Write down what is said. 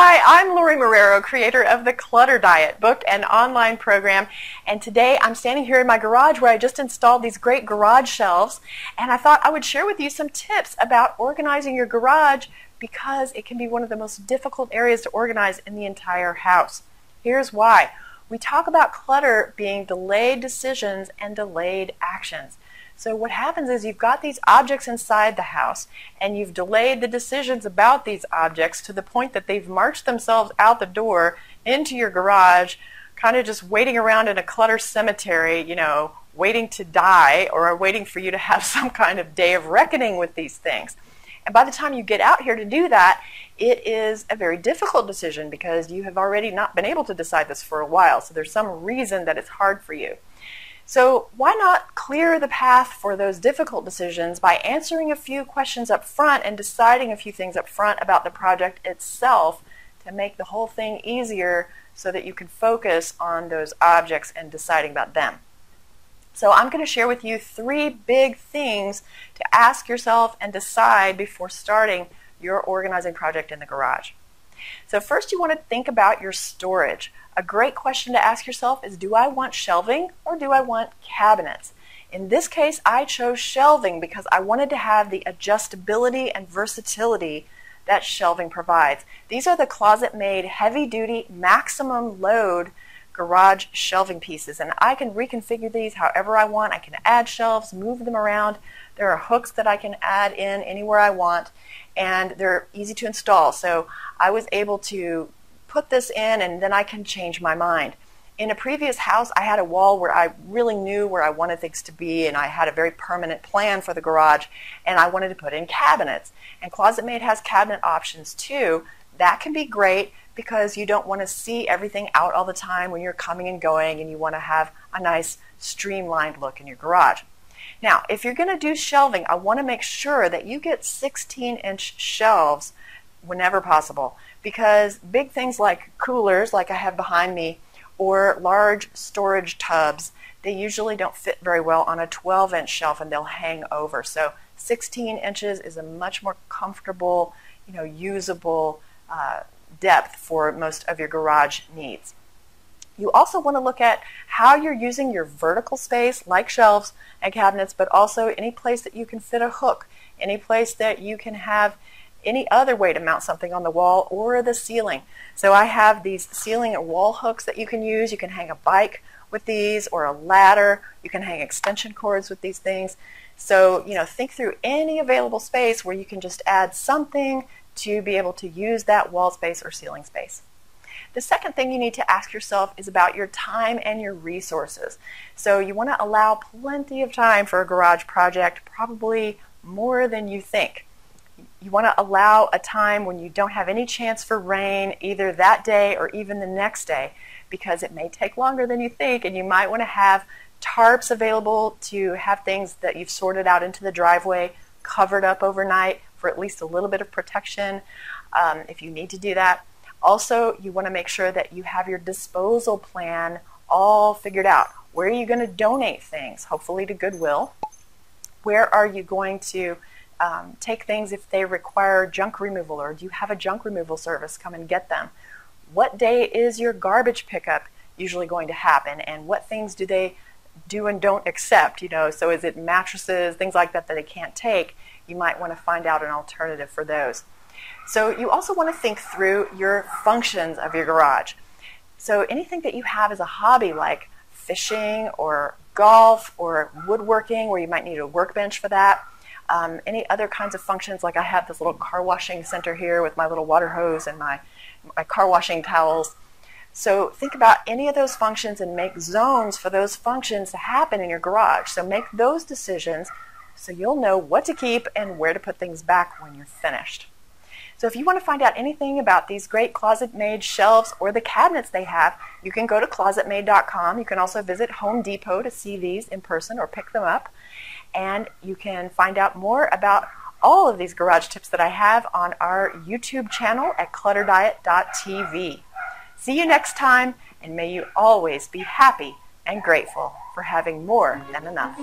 Hi, I'm Lorie Marrero, creator of the Clutter Diet book and online program, and today I'm standing here in my garage where I just installed these great garage shelves, and I thought I would share with you some tips about organizing your garage because it can be one of the most difficult areas to organize in the entire house. Here's why. We talk about clutter being delayed decisions and delayed actions. So what happens is you've got these objects inside the house and you've delayed the decisions about these objects to the point that they've marched themselves out the door into your garage, kind of just waiting around in a clutter cemetery, waiting to die or waiting for you to have some kind of day of reckoning with these things. And by the time you get out here to do that, it is a very difficult decision because you have already not been able to decide this for a while. So there's some reason that it's hard for you. So why not clear the path for those difficult decisions by answering a few questions up front and deciding a few things up front about the project itself to make the whole thing easier so that you can focus on those objects and deciding about them. So I'm going to share with you 3 big things to ask yourself and decide before starting your organizing project in the garage. So first you want to think about your storage. A great question to ask yourself is, do I want shelving or do I want cabinets? In this case, I chose shelving because I wanted to have the adjustability and versatility that shelving provides. These are the closet-made, heavy-duty, maximum load garage shelving pieces, and I can reconfigure these however I want. I can add shelves, move them around. There are hooks that I can add in anywhere I want, and they're easy to install. So I was able to put this in and then I can change my mind. In a previous house, I had a wall where I really knew where I wanted things to be, and I had a very permanent plan for the garage, and I wanted to put in cabinets. And ClosetMaid has cabinet options too. That can be great because you don't want to see everything out all the time when you're coming and going, and you want to have a nice streamlined look in your garage. Now, if you're going to do shelving, I want to make sure that you get 16-inch shelves whenever possible, because big things like coolers, like I have behind me, or large storage tubs, they usually don't fit very well on a 12-inch shelf and they'll hang over. So 16 inches is a much more comfortable, usable depth for most of your garage needs. You also want to look at how you're using your vertical space, like shelves and cabinets, but also any place that you can fit a hook, any place that you can have any other way to mount something on the wall or the ceiling. So I have these ceiling and wall hooks that you can use. You can hang a bike with these or a ladder. You can hang extension cords with these things. So, think through any available space where you can just add something to be able to use that wall space or ceiling space. The second thing you need to ask yourself is about your time and your resources. So you want to allow plenty of time for a garage project, probably more than you think. You want to allow a time when you don't have any chance for rain either that day or even the next day, because it may take longer than you think, and you might want to have tarps available to have things that you've sorted out into the driveway covered up overnight for at least a little bit of protection if you need to do that. Also, you want to make sure that you have your disposal plan all figured out. Where are you going to donate things? Hopefully to Goodwill. Where are you going to take things if they require junk removal, or do you have a junk removal service come and get them? What day is your garbage pickup usually going to happen, and what things do they do and don't accept? So is it mattresses, things like that they can't take? You might want to find out an alternative for those. So you also want to think through your functions of your garage. So anything that you have as a hobby, like fishing or golf or woodworking, where you might need a workbench for that. Any other kinds of functions, like I have this little car washing center here with my little water hose and my car washing towels. So think about any of those functions and make zones for those functions to happen in your garage. So make those decisions so you'll know what to keep and where to put things back when you're finished. So if you want to find out anything about these great ClosetMaid shelves or the cabinets they have, you can go to closetmaid.com. You can also visit Home Depot to see these in person or pick them up. And you can find out more about all of these garage tips that I have on our YouTube channel at clutterdiet.tv. See you next time, and may you always be happy and grateful for having more than enough.